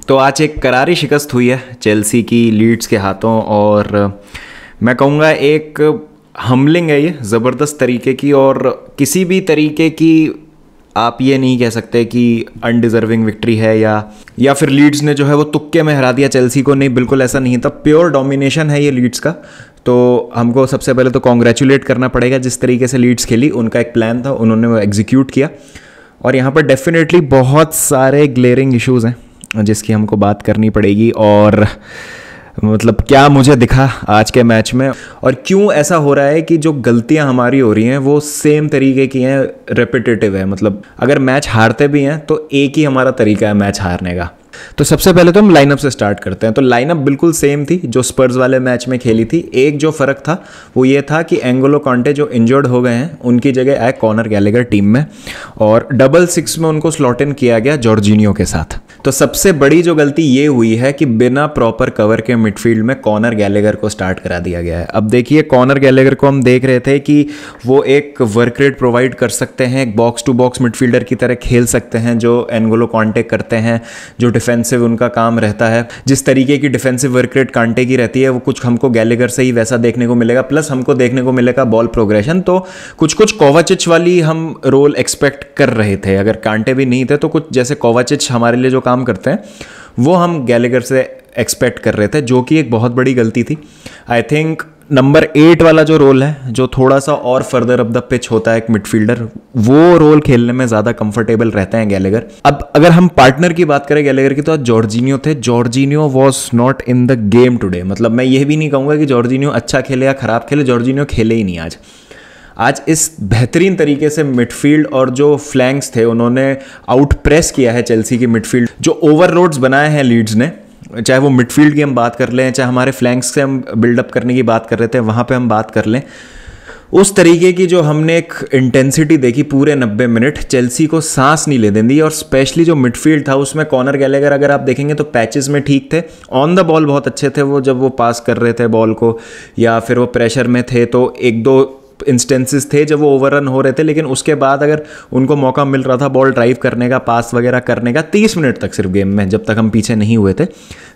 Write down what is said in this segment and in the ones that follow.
तो आज एक करारी शिकस्त हुई है चेल्सी की लीड्स के हाथों, और मैं कहूँगा एक हम्बलिंग है ये ज़बरदस्त तरीके की, और किसी भी तरीके की आप ये नहीं कह सकते कि अनडिज़र्विंग विक्ट्री है या फिर लीड्स ने जो है वो तुक्के में हरा दिया चेल्सी को। नहीं, बिल्कुल ऐसा नहीं था, प्योर डोमिनेशन है ये लीड्स का। तो हमको सबसे पहले तो कॉन्ग्रेचुलेट करना पड़ेगा, जिस तरीके से लीड्स खेली, उनका एक प्लान था, उन्होंने वो एग्जीक्यूट किया। और यहाँ पर डेफिनेटली बहुत सारे ग्लेयरिंग इश्यूज़ हैं जिसकी हमको बात करनी पड़ेगी, और मतलब क्या मुझे दिखा आज के मैच में और क्यों ऐसा हो रहा है कि जो गलतियां हमारी हो रही हैं वो सेम तरीके की हैं, रेपिटेटिव है। मतलब अगर मैच हारते भी हैं तो एक ही हमारा तरीका है मैच हारने का। तो सबसे पहले तो हम लाइनअप से स्टार्ट करते हैं। तो लाइनअप बिल्कुल सेम थी जो स्पर्स वाले मैच में खेली थी। एक जो फ़र्क था वो ये था कि एंगोलो कांटे जो इंजर्ड हो गए हैं उनकी जगह आए कॉनर गैलेगर टीम में, और डबल सिक्स में उनको स्लॉट इन किया गया जॉर्जिनियो के साथ। तो सबसे बड़ी जो गलती ये हुई है कि बिना प्रॉपर कवर के मिडफील्ड में कॉनर गैलेगर को स्टार्ट करा दिया गया है। अब देखिए, कॉनर गैलेगर को हम देख रहे थे कि वो एक वर्क रेट प्रोवाइड कर सकते हैं, एक बॉक्स टू बॉक्स मिडफील्डर की तरह खेल सकते हैं जो एंगोलो कांटे करते हैं, जो डिफेंसिव उनका काम रहता है। जिस तरीके की डिफेंसिव वर्क रेट कांटे की रहती है वो कुछ हमको गैलेगर से ही वैसा देखने को मिलेगा, प्लस हमको देखने को मिलेगा बॉल प्रोग्रेशन। तो कुछ कोवाचिच वाली हम रोल एक्सपेक्ट कर रहे थे, अगर कांटे भी नहीं थे तो कुछ जैसे कोवाचिच हमारे लिए जो काम करते हैं वो हम गैलेगर से एक्सपेक्ट कर रहे थे, जो कि एक बहुत बड़ी गलती थी। आई थिंक नंबर 8 वाला जो रोल है, जो थोड़ा सा और फर्दर अप द पिच होता है एक मिडफील्डर, वो रोल खेलने में ज़्यादा कंफर्टेबल रहते हैं गैलेगर। अब अगर हम पार्टनर की बात करें गैलेगर की, तो आज जॉर्जिनियो थे। Jorginho was not in the game today. मतलब मैं ये भी नहीं कहूँगा कि जॉर्जिनियो अच्छा खेले या ख़राब खेले, जॉर्जिनियो खेले ही नहीं आज इस बेहतरीन तरीके से मिडफील्ड और जो फ्लैंक्स थे उन्होंने आउट प्रेस किया है चेल्सी की मिडफील्ड। जो ओवरलोड्स बनाए हैं लीड्स ने, चाहे वो मिडफील्ड की हम बात कर लें, चाहे हमारे फ्लैंक्स से हम बिल्डअप करने की बात कर रहे थे वहाँ पे हम बात कर लें, उस तरीके की जो हमने एक इंटेंसिटी देखी पूरे 90 मिनट, चेल्सी को सांस नहीं लेने दी। और स्पेशली जो मिडफील्ड था उसमें कॉनर गैलेगर अगर आप देखेंगे तो पैचेस में ठीक थे, ऑन द बॉल बहुत अच्छे थे वो, जब वो पास कर रहे थे बॉल को या फिर वो प्रेशर में थे तो एक दो इंस्टेंसेस थे जब वो ओवररन हो रहे थे। लेकिन उसके बाद अगर उनको मौका मिल रहा था बॉल ड्राइव करने का, पास वगैरह करने का, 30 मिनट तक सिर्फ गेम में, जब तक हम पीछे नहीं हुए थे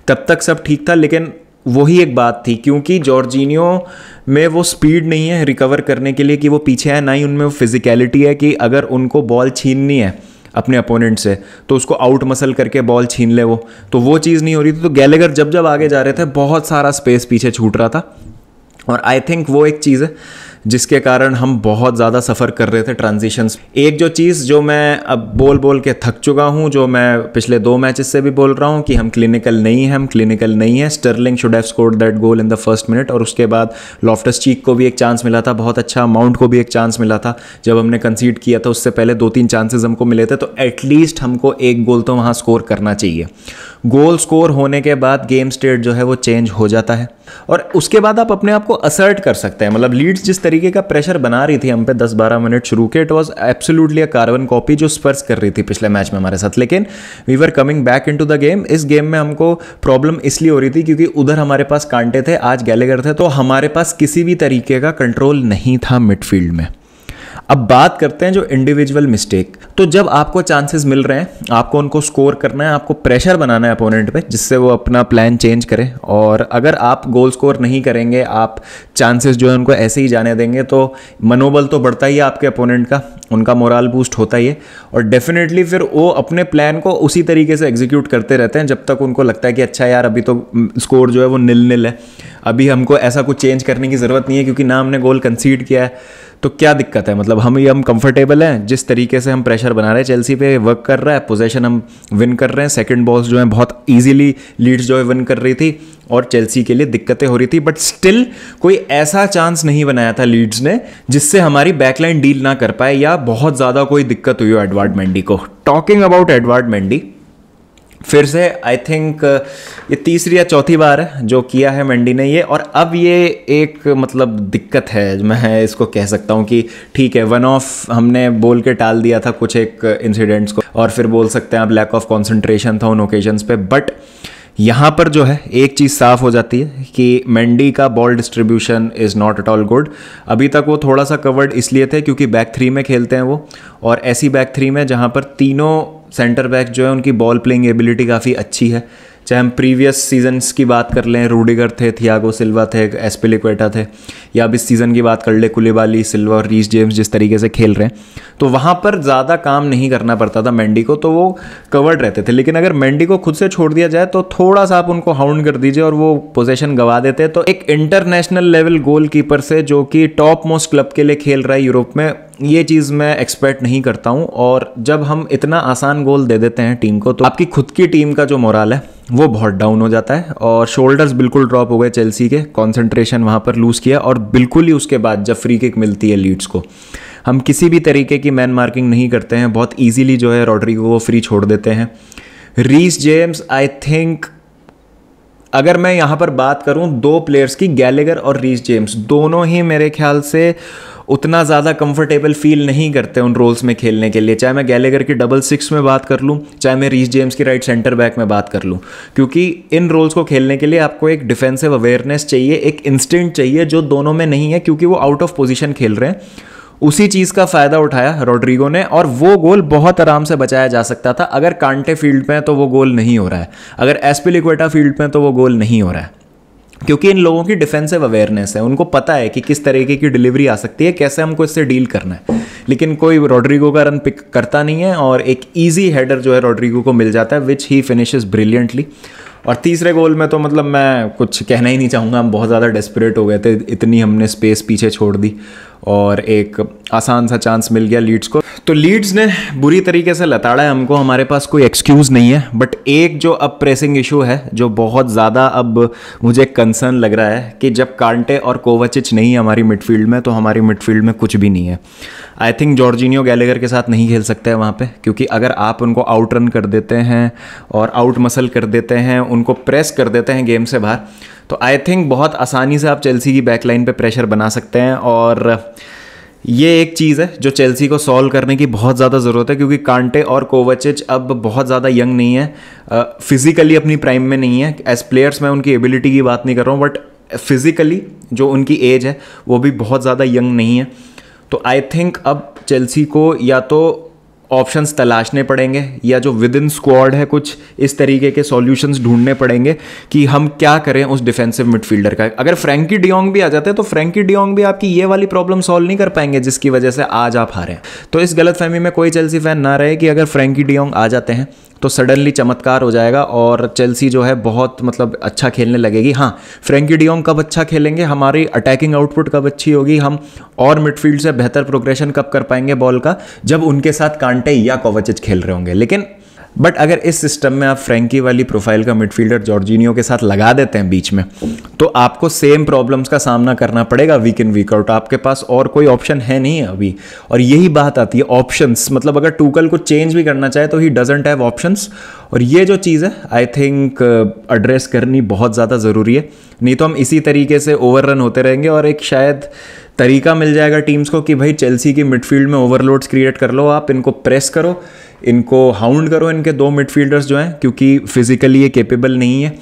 तब तक सब ठीक था। लेकिन वही एक बात थी, क्योंकि जॉर्जिनियो में वो स्पीड नहीं है रिकवर करने के लिए कि वो पीछे है, ना ही उनमें वो फिजिकलिटी है कि अगर उनको बॉल छीननी है अपने अपोनेंट से तो उसको आउट मसल करके बॉल छीन ले तो वो चीज़ नहीं हो रही थी। तो गैलेगर जब आगे जा रहे थे बहुत सारा स्पेस पीछे छूट रहा था, और आई थिंक वो एक चीज़ है जिसके कारण हम बहुत ज़्यादा सफ़र कर रहे थे ट्रांजिशंस। एक जो चीज़ जो मैं अब बोल के थक चुका हूँ, जो मैं पिछले 2 मैचेस से भी बोल रहा हूँ कि हम क्लिनिकल नहीं हैं। Sterling should have scored that goal in the first minute, और उसके बाद लॉफ्टस चीक को भी एक चांस मिला था बहुत अच्छा, माउंट को भी एक चांस मिला था जब हमने कंसीड किया था। उससे पहले 2-3 चांसेस हमको मिले थे, तो एटलीस्ट हमको एक गोल तो वहाँ स्कोर करना चाहिए। गोल स्कोर होने के बाद गेम स्टेट जो है वो चेंज हो जाता है, और उसके बाद आप अपने आप को असर्ट कर सकते हैं। मतलब लीड्स जिस तरीके का प्रेशर बना रही थी हम पे 10-12 मिनट शुरू के, it was absolutely a carbon copy जो स्पर्स कर रही थी पिछले मैच में हमारे साथ। लेकिन we were coming back into the game. इस गेम में हमको प्रॉब्लम इसलिए हो रही थी क्योंकि उधर हमारे पास कांटे थे, आज गैलेगर थे, तो हमारे पास किसी भी तरीके का कंट्रोल नहीं था मिडफील्ड में। अब बात करते हैं जो इंडिविजुअल मिस्टेक। तो जब आपको चांसेस मिल रहे हैं, आपको उनको स्कोर करना है, आपको प्रेशर बनाना है अपोनेंट पे जिससे वो अपना प्लान चेंज करे, और अगर आप गोल स्कोर नहीं करेंगे, आप चांसेस जो है उनको ऐसे ही जाने देंगे, तो मनोबल तो बढ़ता ही है आपके अपोनेंट का, उनका मोरल बूस्ट होता ही है, और डेफिनेटली फिर वो अपने प्लान को उसी तरीके से एग्जीक्यूट करते रहते हैं जब तक उनको लगता है कि अच्छा यार अभी तो स्कोर जो है वो 0-0 है, अभी हमको ऐसा कुछ चेंज करने की ज़रूरत नहीं है क्योंकि ना हमने गोल कंसीड किया है। तो क्या दिक्कत है? मतलब हम कंफर्टेबल हैं जिस तरीके से हम प्रेशर बना रहे हैं, चेल्सी पे वर्क कर रहा है, पोजीशन हम विन कर रहे हैं, सेकंड बॉल्स जो है बहुत इजीली लीड्स जो है विन कर रही थी और चेल्सी के लिए दिक्कतें हो रही थी, बट स्टिल कोई ऐसा चांस नहीं बनाया था लीड्स ने जिससे हमारी बैकलाइन डील ना कर पाए या बहुत ज़्यादा कोई दिक्कत हुई हो एडवर्ड मेंडी को। टॉकिंग अबाउट एडवर्ड मेंडी, फिर से आई थिंक ये 3री या 4थी बार है जो किया है मेंडी ने ये, और अब ये एक मतलब दिक्कत है, मैं इसको कह सकता हूँ कि ठीक है, वन ऑफ हमने बोल के टाल दिया था कुछ एक इंसिडेंट्स को, और फिर बोल सकते हैं आप लैक ऑफ कंसंट्रेशन था उन ओकेजन्स पे, बट यहाँ पर जो है एक चीज़ साफ हो जाती है कि मेंडी का ball distribution is not at all good. अभी तक वो थोड़ा सा कवर्ड इसलिए थे क्योंकि बैक 3 में खेलते हैं वो, और ऐसी बैक 3 में जहाँ पर तीनों सेंटर बैक जो है उनकी बॉल प्लेइंग एबिलिटी काफ़ी अच्छी है। चाहे हम प्रीवियस सीजन्स की बात कर लें, रूडिगर थे, थियागो सिल्वा थे, एस्पिलिक्वेटा थे, या अब इस सीज़न की बात कर ले कुलिबाली, सिल्वा और रीस जेम्स जिस तरीके से खेल रहे हैं, तो वहाँ पर ज़्यादा काम नहीं करना पड़ता था मेंडी को, तो वो कवर्ड रहते थे। लेकिन अगर मेंडी को खुद से छोड़ दिया जाए तो थोड़ा सा आप उनको हाउंड कर दीजिए और वो पोजीशन गंवा देते हैं। तो एक इंटरनेशनल लेवल गोलकीपर से जो कि टॉप मोस्ट क्लब के लिए खेल रहा है यूरोप में, ये चीज़ मैं एक्सपेक्ट नहीं करता हूँ। और जब हम इतना आसान गोल दे देते हैं टीम को, तो आपकी खुद की टीम का जो मोराल है वो बहुत डाउन हो जाता है। और शोल्डर्स बिल्कुल ड्रॉप हो गए चेल्सी के, कंसंट्रेशन वहाँ पर लूज़ किया। और बिल्कुल ही उसके बाद जब फ्री किक मिलती है लीड्स को, हम किसी भी तरीके की मैन मार्किंग नहीं करते हैं, बहुत ईजीली जो है रॉड्रिगो को फ्री छोड़ देते हैं। रीस जेम्स, आई थिंक अगर मैं यहाँ पर बात करूँ दो प्लेयर्स की, गैलेगर और रीस जेम्स, दोनों ही मेरे ख्याल से उतना ज़्यादा कंफर्टेबल फील नहीं करते उन रोल्स में खेलने के लिए। चाहे मैं गैलेगर की डबल सिक्स में बात कर लूँ, चाहे मैं रीस जेम्स की राइट सेंटर बैक में बात कर लूँ, क्योंकि इन रोल्स को खेलने के लिए आपको एक डिफेंसिव अवेयरनेस चाहिए, एक इंस्टिंक्ट चाहिए, जो दोनों में नहीं है, क्योंकि वो आउट ऑफ पोजीशन खेल रहे हैं। उसी चीज़ का फ़ायदा उठाया रॉड्रिगो ने, और वो गोल बहुत आराम से बचाया जा सकता था। अगर कांटे फील्ड में है तो वो गोल नहीं हो रहा है, अगर एस्पिलिक्वेटा फील्ड में तो वो गोल नहीं हो रहा है, क्योंकि इन लोगों की डिफेंसिव अवेयरनेस है, उनको पता है कि किस तरीके की डिलीवरी आ सकती है, कैसे हमको इससे डील करना है। लेकिन कोई रॉड्रिगो का रन पिक करता नहीं है, और एक ईजी हेडर जो है रॉड्रिगो को मिल जाता है, विच ही फिनिशेस ब्रिलियंटली। और तीसरे गोल में तो मतलब मैं कुछ कहना ही नहीं चाहूँगा, हम बहुत ज़्यादा डेस्परेट हो गए थे, इतनी हमने स्पेस पीछे छोड़ दी और एक आसान सा चांस मिल गया लीड्स को। तो लीड्स ने बुरी तरीके से लताड़ा है हमको, हमारे पास कोई एक्सक्यूज़ नहीं है। बट एक जो अब प्रेसिंग इशू है, जो बहुत ज़्यादा अब मुझे कंसर्न लग रहा है, कि जब कांटे और कोवाचिच नहीं है हमारी मिडफील्ड में, तो हमारी मिडफील्ड में कुछ भी नहीं है। आई थिंक जॉर्जिनियो गैलेगर के साथ नहीं खेल सकते हैं वहाँ पे, क्योंकि अगर आप उनको आउट रन कर देते हैं और आउट मसल कर देते हैं, उनको प्रेस कर देते हैं गेम से बाहर, तो आई थिंक बहुत आसानी से आप चेल्सी की बैकलाइन पे प्रेशर बना सकते हैं। और ये एक चीज़ है जो चेल्सी को सॉल्व करने की बहुत ज़्यादा ज़रूरत है, क्योंकि कांटे और कोवाचिच अब बहुत ज़्यादा यंग नहीं है, फिज़िकली अपनी प्राइम में नहीं है। एज प्लेयर्स मैं उनकी एबिलिटी की बात नहीं कर रहा हूँ, बट फिज़िकली जो उनकी एज है वो भी बहुत ज़्यादा यंग नहीं है। तो आई थिंक अब चेल्सी को या तो ऑप्शंस तलाशने पड़ेंगे, या जो विद इन स्क्वाड है कुछ इस तरीके के सॉल्यूशंस ढूंढने पड़ेंगे कि हम क्या करें उस डिफेंसिव मिडफील्डर का। अगर फ्रैंकी डियोंग भी आ जाते हैं तो फ्रैंकी डियोंग भी आपकी ये वाली प्रॉब्लम सॉल्व नहीं कर पाएंगे जिसकी वजह से आज आप हारे हैं। तो इस गलतफहमी में कोई चेल्सी फैन ना रहे कि अगर फ्रैंकी डियोंग आ जाते हैं तो सडनली चमत्कार हो जाएगा और चेल्सी जो है बहुत मतलब अच्छा खेलने लगेगी। हाँ, फ्रैंकी डियोंग कब अच्छा खेलेंगे, हमारी अटैकिंग आउटपुट कब अच्छी होगी, हम और मिडफील्ड से बेहतर प्रोग्रेशन कब कर पाएंगे बॉल का, जब उनके साथ कांटे या कोवाचिच खेल रहे होंगे। लेकिन बट अगर इस सिस्टम में आप फ्रैंकी वाली प्रोफाइल का मिडफील्डर जॉर्जिनियो के साथ लगा देते हैं बीच में, तो आपको सेम प्रॉब्लम्स का सामना करना पड़ेगा वीक इन वीक आउट। आपके पास और कोई ऑप्शन है नहीं अभी, और यही बात आती है ऑप्शंस। मतलब अगर टूकल को चेंज भी करना चाहे तो ही डजंट हैव ऑप्शंस, और ये जो चीज़ है आई थिंक एड्रेस करनी बहुत ज़्यादा ज़रूरी है। नहीं तो हम इसी तरीके से ओवर रन होते रहेंगे और एक शायद तरीका मिल जाएगा टीम्स को कि भाई चेल्सी की मिडफील्ड में ओवरलोड्स क्रिएट कर लो, आप इनको प्रेस करो, इनको हाउंड करो, इनके दो मिडफील्डर्स जो हैं, क्योंकि फिजिकली ये कैपेबल नहीं है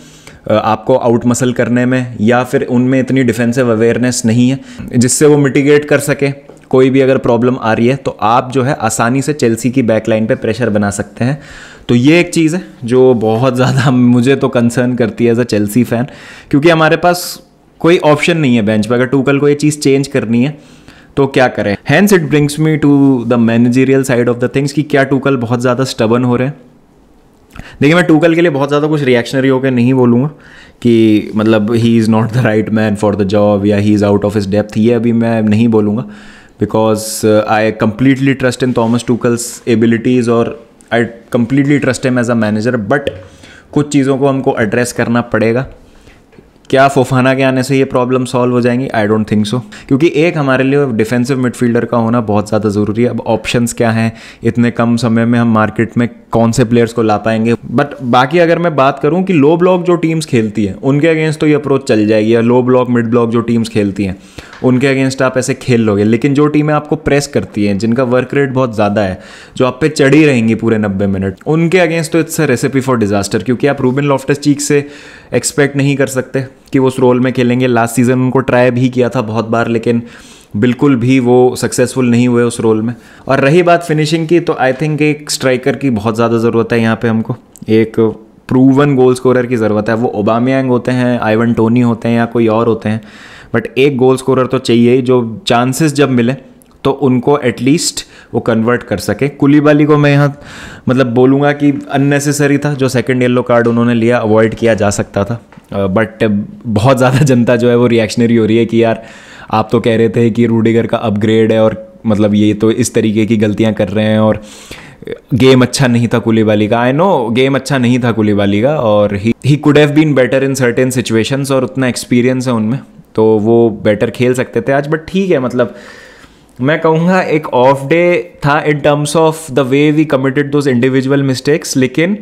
आपको आउट मसल करने में, या फिर उनमें इतनी डिफेंसिव अवेयरनेस नहीं है जिससे वो मिटिगेट कर सके कोई भी अगर प्रॉब्लम आ रही है, तो आप जो है आसानी से चेल्सी की बैकलाइन पे प्रेशर बना सकते हैं। तो ये एक चीज़ है जो बहुत ज़्यादा मुझे तो कंसर्न करती है एज अ चेल्सी फैन, क्योंकि हमारे पास कोई ऑप्शन नहीं है बेंच पे। अगर टूकल को ये चीज़ चेंज करनी है तो क्या करें। Hence it brings me to the managerial side of the things कि क्या टूकल बहुत ज़्यादा स्टबन हो रहे हैं। देखिए, मैं टूकल के लिए बहुत ज़्यादा कुछ रिएक्शनरी होकर नहीं बोलूँगा कि मतलब he is not the right man for the job या he is out of his depth, ये अभी मैं नहीं बोलूँगा, because I completely trust in Thomas Tuchel's abilities और I completely trust him as a manager. But कुछ चीज़ों को हमको एड्रेस करना पड़ेगा। क्या फोफाना के आने से ये प्रॉब्लम सॉल्व हो जाएंगी? आई डोंट थिंक सो, क्योंकि एक हमारे लिए डिफेंसिव मिडफील्डर का होना बहुत ज़्यादा ज़रूरी है। अब ऑप्शंस क्या हैं, इतने कम समय में हम मार्केट में कौन से प्लेयर्स को ला पाएंगे। बट बाकी अगर मैं बात करूं कि लो ब्लॉक जो टीम्स खेलती हैं उनके अगेंस्ट तो ये अप्रोच चल जाएगी, या लो ब्लॉक मिड ब्लॉक जो टीम्स खेलती हैं उनके अगेंस्ट आप ऐसे खेल लोगे। लेकिन जो टीमें आपको प्रेस करती हैं, जिनका वर्क रेट बहुत ज़्यादा है, जो आप पे चढ़ी रहेंगी पूरे 90 मिनट, उनके अगेंस्ट तो it's a recipe for disaster, क्योंकि आप रूबेन लॉफ्टस-चीक से एक्सपेक्ट नहीं कर सकते कि वो उस रोल में खेलेंगे। लास्ट सीजन उनको ट्राई भी किया था बहुत बार, लेकिन बिल्कुल भी वो सक्सेसफुल नहीं हुए उस रोल में। और रही बात फिनिशिंग की, तो आई थिंक एक स्ट्राइकर की बहुत ज़्यादा ज़रूरत है यहाँ पे हमको। एक प्रूवन गोल स्कोरर की ज़रूरत है। वो ओबामेयांग होते हैं, आइवन टोनी होते हैं या कोई और होते हैं, बट एक गोल स्कोरर तो चाहिए ही जो चांसेस जब मिले तो उनको एटलीस्ट वो कन्वर्ट कर सके। कुलीबाली को मैं यहाँ मतलब बोलूँगा कि अननेसेसरी था, जो सेकंड येलो कार्ड उन्होंने लिया अवॉइड किया जा सकता था। बट बहुत ज़्यादा जनता जो है वो रिएक्शनरी हो रही है कि यार आप तो कह रहे थे कि रूडिगर का अपग्रेड है और मतलब ये तो इस तरीके की गलतियाँ कर रहे हैं और गेम अच्छा नहीं था कुलीबाली का। आई नो गेम अच्छा नहीं था कुलीबाली का और he could have been better in certain situations और उतना एक्सपीरियंस है उनमें तो वो बेटर खेल सकते थे आज। बट ठीक है, मतलब मैं कहूँगा एक ऑफ डे था in terms of the way we committed those individual mistakes, लेकिन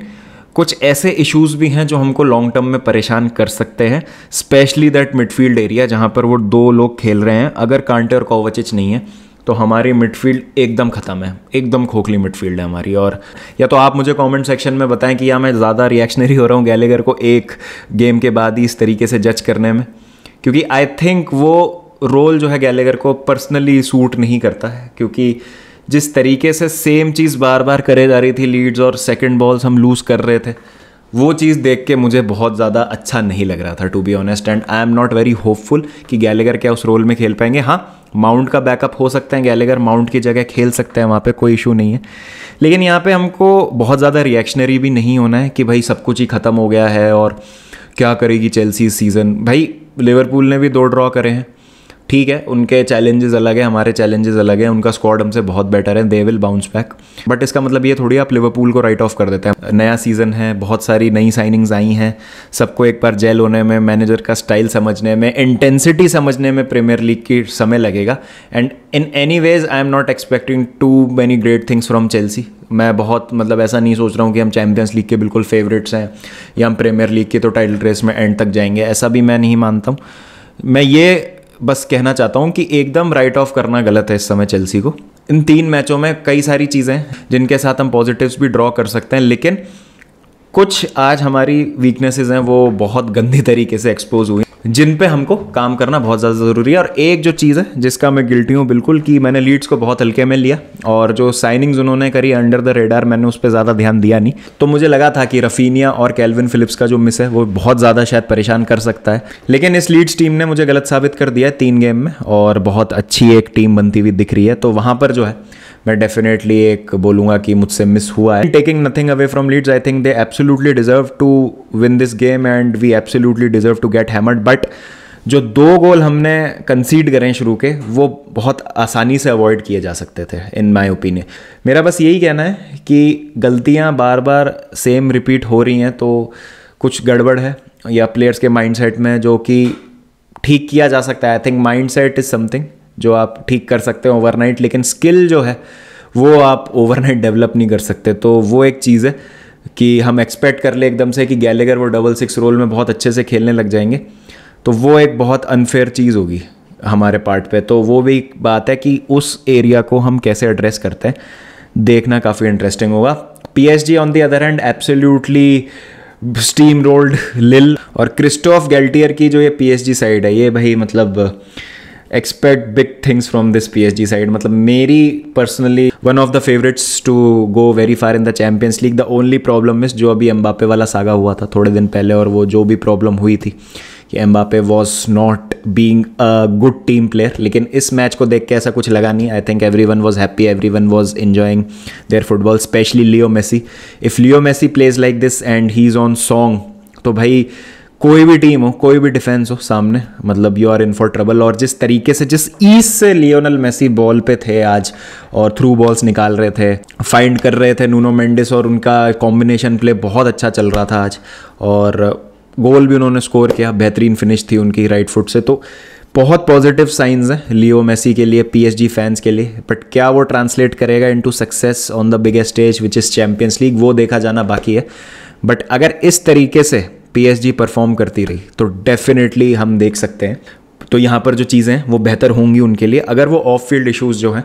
कुछ ऐसे इश्यूज भी हैं जो हमको लॉन्ग टर्म में परेशान कर सकते हैं, स्पेशली दैट मिडफील्ड एरिया जहाँ पर वो दो लोग खेल रहे हैं। अगर कांटे और कोवाचिच नहीं है तो हमारी मिडफील्ड एकदम ख़त्म है, एकदम खोखली मिडफील्ड है हमारी। और या तो आप मुझे कमेंट सेक्शन में बताएं कि या मैं ज़्यादा रिएक्शनरी हो रहा हूँ गैलेगर को एक गेम के बाद ही इस तरीके से जज करने में, क्योंकि आई थिंक वो रोल जो है गैलेगर को पर्सनली सूट नहीं करता है। क्योंकि जिस तरीके से सेम चीज़ बार बार करे जा रही थी लीड्स और सेकंड बॉल्स हम लूज़ कर रहे थे, वो चीज़ देख के मुझे बहुत ज़्यादा अच्छा नहीं लग रहा था to be honest. And I am not very hopeful कि गैलेगर क्या उस रोल में खेल पाएंगे। हाँ, माउंट का बैकअप हो सकता है, गैलेगर माउंट की जगह खेल सकते हैं, वहाँ पे कोई इशू नहीं है। लेकिन यहाँ पे हमको बहुत ज़्यादा रिएक्शनरी भी नहीं होना है कि भाई सब कुछ ही ख़त्म हो गया है और क्या करेगी चेल्सी इस सीज़न। भाई लिवरपूल ने भी 2 ड्रॉ करे हैं, ठीक है, उनके चैलेंजेस अलग है, हमारे चैलेंजेस अलग है, उनका स्क्वाड हमसे बहुत बेटर है, they will bounce back. But इसका मतलब ये थोड़ी आप लिवरपूल को राइट ऑफ कर देते हैं। नया सीज़न है, बहुत सारी नई साइनिंग्स आई हैं, सबको एक बार जेल होने में, मैनेजर का स्टाइल समझने में, इंटेंसिटी समझने में प्रीमियर लीग की समय लगेगा। And in any ways I am not expecting too many great things from Chelsea. मैं बहुत मतलब ऐसा नहीं सोच रहा हूँ कि हम चैम्पियंस लीग के बिल्कुल फेवरेट्स हैं या हम प्रीमियर लीग की तो टाइटल रेस में एंड तक जाएंगे, ऐसा भी मैं नहीं मानता हूँ। मैं ये बस कहना चाहता हूँ कि एकदम राइट ऑफ करना गलत है इस समय चेल्सी को। इन 3 मैचों में कई सारी चीज़ें हैं जिनके साथ हम पॉजिटिव्स भी ड्रॉ कर सकते हैं, लेकिन कुछ आज हमारी वीकनेसेस हैं वो बहुत गंदी तरीके से एक्सपोज हुई, जिन पे हमको काम करना बहुत ज़्यादा ज़रूरी है। और एक जो चीज़ है जिसका मैं गिल्टी हूँ बिल्कुल, कि मैंने लीड्स को बहुत हल्के में लिया और जो साइनिंग्स उन्होंने करी अंडर द रेडार, मैंने उस पर ज़्यादा ध्यान दिया नहीं। तो मुझे लगा था कि रफीनिया और कैल्विन फिलिप्स का जो मिस है वो बहुत ज़्यादा शायद परेशान कर सकता है, लेकिन इस लीड्स टीम ने मुझे गलत साबित कर दिया है 3 गेम में और बहुत अच्छी एक टीम बनती हुई दिख रही है। तो वहाँ पर जो है मैं डेफिनेटली एक बोलूँगा कि मुझसे मिस हुआ है। Taking nothing away from Leeds, I think they absolutely deserve to win this game and we absolutely deserve to get hammered. But जो 2 गोल हमने कंसीड करें शुरू के, वो बहुत आसानी से अवॉइड किए जा सकते थे इन माय ओपिनियन। मेरा बस यही कहना है कि गलतियां बार बार सेम रिपीट हो रही हैं तो कुछ गड़बड़ है या प्लेयर्स के माइंडसेट में, जो कि ठीक किया जा सकता है। I think mindset is something जो आप ठीक कर सकते हैं ओवरनाइट, लेकिन स्किल जो है वो आप ओवरनाइट डेवलप नहीं कर सकते। तो वो एक चीज़ है कि हम एक्सपेक्ट कर ले एकदम से कि गैलेगर वो 6-6 रोल में बहुत अच्छे से खेलने लग जाएंगे, तो वो एक बहुत अनफेयर चीज़ होगी हमारे पार्ट पे। तो वो भी बात है कि उस एरिया को हम कैसे एड्रेस करते हैं, देखना काफ़ी इंटरेस्टिंग होगा। PSG on the other hand absolutely steam rolled लिल, और क्रिस्टोफ गैल्टियर की जो ये PSG साइड है, ये भाई मतलब expect big things from this PSG side. मतलब मेरी personally one of the favourites to go very far in the Champions League. The only problem is जो अभी एम्बापे वाला सागा हुआ था थोड़े दिन पहले, और वो जो भी प्रॉब्लम हुई थी कि Mbappe was not being a good team player, लेकिन इस मैच को देख के ऐसा कुछ लगा नहीं। I think everyone was happy, everyone was enjoying their football, specially Leo Messi. If Leo Messi plays like this and he is on song, तो भाई कोई भी टीम हो, कोई भी डिफेंस हो सामने, मतलब you are in for trouble. और जिस तरीके से, जिस ईज से लियोनल मेसी बॉल पे थे आज और थ्रू बॉल्स निकाल रहे थे, फाइंड कर रहे थे नूनो मेंडिस, और उनका कॉम्बिनेशन प्ले बहुत अच्छा चल रहा था आज, और गोल भी उन्होंने स्कोर किया, बेहतरीन फिनिश थी उनकी राइट फुट से। तो बहुत पॉजिटिव साइंस हैं लियो मेसी के लिए, PSG फैंस के लिए। बट क्या वो ट्रांसलेट करेगा into success on the biggest stage which is champions league, वो देखा जाना बाकी है। बट अगर इस तरीके से PSG परफॉर्म करती रही तो डेफिनेटली हम देख सकते हैं, तो यहाँ पर जो चीज़ें हैं वो बेहतर होंगी उनके लिए, अगर वो ऑफ फील्ड इशूज़ जो हैं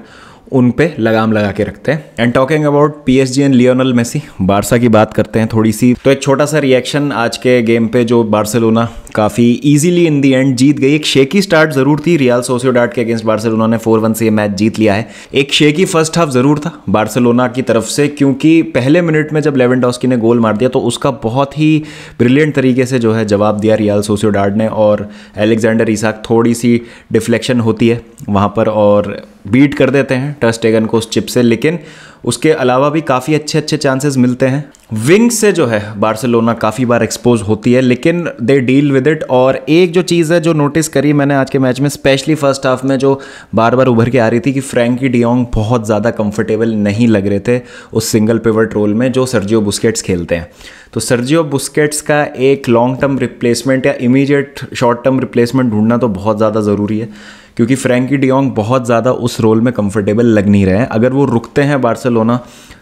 उन पे लगाम लगा के रखते हैं। And talking about PSG and Lionel Messi, Barca की बात करते हैं थोड़ी सी। तो एक छोटा सा रिएक्शन आज के गेम पे जो बार्सिलोना काफ़ी इजीली इन दी एंड जीत गई। एक शेकी स्टार्ट ज़रूर थी, रियल सोसिएडाड के अगेंस्ट बार्सिलोना ने 4-1 से ये मैच जीत लिया है। एक शेकी फर्स्ट हाफ ज़रूर था बार्सिलोना की तरफ से, क्योंकि पहले मिनट में जब लेवेंडोस्की ने गोल मार दिया तो उसका बहुत ही ब्रिलियंट तरीके से जो है जवाब दिया रियल सोसिएडाड ने, और एलेक्जेंडर इसाक थोड़ी सी डिफ्लेक्शन होती है वहाँ पर और बीट कर देते हैं टर स्टेगन को उस चिप से, लेकिन उसके अलावा भी काफ़ी अच्छे चांसेस मिलते हैं। विंग से जो है बार्सिलोना काफ़ी बार एक्सपोज होती है, लेकिन दे डील विद इट। और एक जो चीज़ है जो नोटिस करी मैंने आज के मैच में, स्पेशली फर्स्ट हाफ में, जो बार बार उभर के आ रही थी कि फ्रैंकी डियोंग बहुत ज़्यादा कंफर्टेबल नहीं लग रहे थे उस सिंगल पिवट रोल में जो सर्जियो बुस्केट्स खेलते हैं। तो सर्जियो बुस्केट्स का एक लॉन्ग टर्म रिप्लेसमेंट या इमीडिएट शॉर्ट टर्म रिप्लेसमेंट ढूंढना तो बहुत ज़्यादा ज़रूरी है, क्योंकि फ्रैंकी डियोंग बहुत ज़्यादा उस रोल में कंफर्टेबल लग नहीं रहे हैं। अगर वो रुकते हैं बार्सिलोना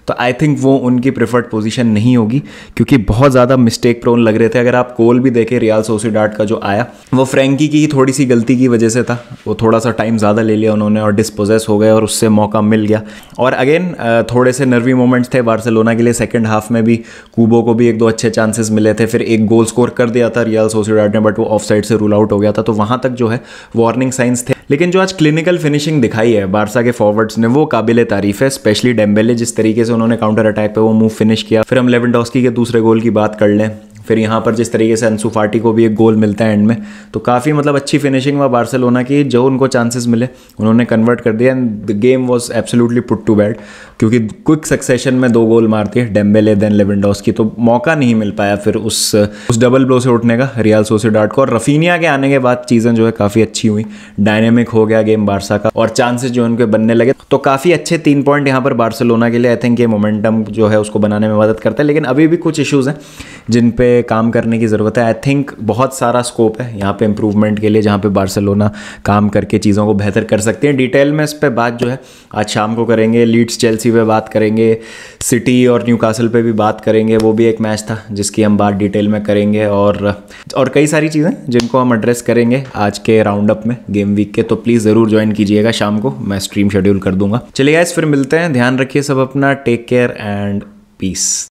तो आई थिंक वो उनकी प्रेफर्ड पोजीशन नहीं होगी, क्योंकि बहुत ज़्यादा मिस्टेक प्रोन लग रहे थे। अगर आप गोल भी देखें रियल सोसिएडाड का जो आया, वो फ्रैंकी की थोड़ी सी गलती की वजह से था। वो थोड़ा सा टाइम ज़्यादा ले लिया उन्होंने और डिस्पोजेस हो गए और उससे मौका मिल गया। और अगेन थोड़े से नर्वी मोमेंट्स थे बार्सिलोना के लिए। सेकेंड हाफ में भी कूबो को भी 1-2 अच्छे चांसेस मिले थे, फिर एक गोल स्कोर कर दिया था रियल सोसिएडाड ने, बट वो ऑफ साइड से रूल आउट हो गया था। तो वहाँ तक जो है वार्निंग साइंस थे। लेकिन जो आज क्लिनिकल फिनिशिंग दिखाई है बारसा के फॉरवर्ड्स ने, वो काबिले तारीफ है। स्पेशली डेम्बेले, जिस तरीके से उन्होंने काउंटर अटैक पे वो मूव फिनिश किया। फिर हम लेवेंडोस्की के दूसरे गोल की बात कर लें, फिर यहाँ पर जिस तरीके से अंसु फाटी को भी एक गोल मिलता है एंड में, तो काफ़ी मतलब अच्छी फिनिशिंग हुआ बार्सिलोना की। जो उनको चांसेस मिले उन्होंने कन्वर्ट कर दिया and the game was absolutely put to bed, क्योंकि क्विक सक्सेशन में 2 गोल मारती है डेम्बेले देन लेवेंडोस्की, तो मौका नहीं मिल पाया फिर उस डबल ब्लो से उठने का रियल सोसिएडाड को। और रफीनिया के आने के बाद चीज़ें जो है काफ़ी अच्छी हुई, डायनेमिक हो गया गेम बारसा का और चांसेस जो उनके बनने लगे। तो काफ़ी अच्छे 3 पॉइंट यहाँ पर बार्सिलोना के लिए। आई थिंक ये मोमेंटम जो है उसको बनाने में मदद करता है, लेकिन अभी भी कुछ इश्यूज़ हैं जिन पे काम करने की ज़रूरत है। आई थिंक बहुत सारा स्कोप है यहाँ पे इम्प्रूवमेंट के लिए, जहाँ पे बार्सिलोना काम करके चीज़ों को बेहतर कर सकते हैं। डिटेल में इस पे बात जो है आज शाम को करेंगे। लीड्स चेल्सी पे बात करेंगे, सिटी और न्यूकासल पे भी बात करेंगे। वो भी एक मैच था जिसकी हम बात डिटेल में करेंगे, और कई सारी चीज़ें जिनको हम एड्रेस करेंगे आज के राउंड अप में गेम वीक के। तो प्लीज़ ज़रूर ज्वाइन कीजिएगा शाम को, मैं स्ट्रीम शेड्यूल कर दूंगा। चलिए गाइस, फिर मिलते हैं। ध्यान रखिए सब अपना, टेक केयर एंड पीस।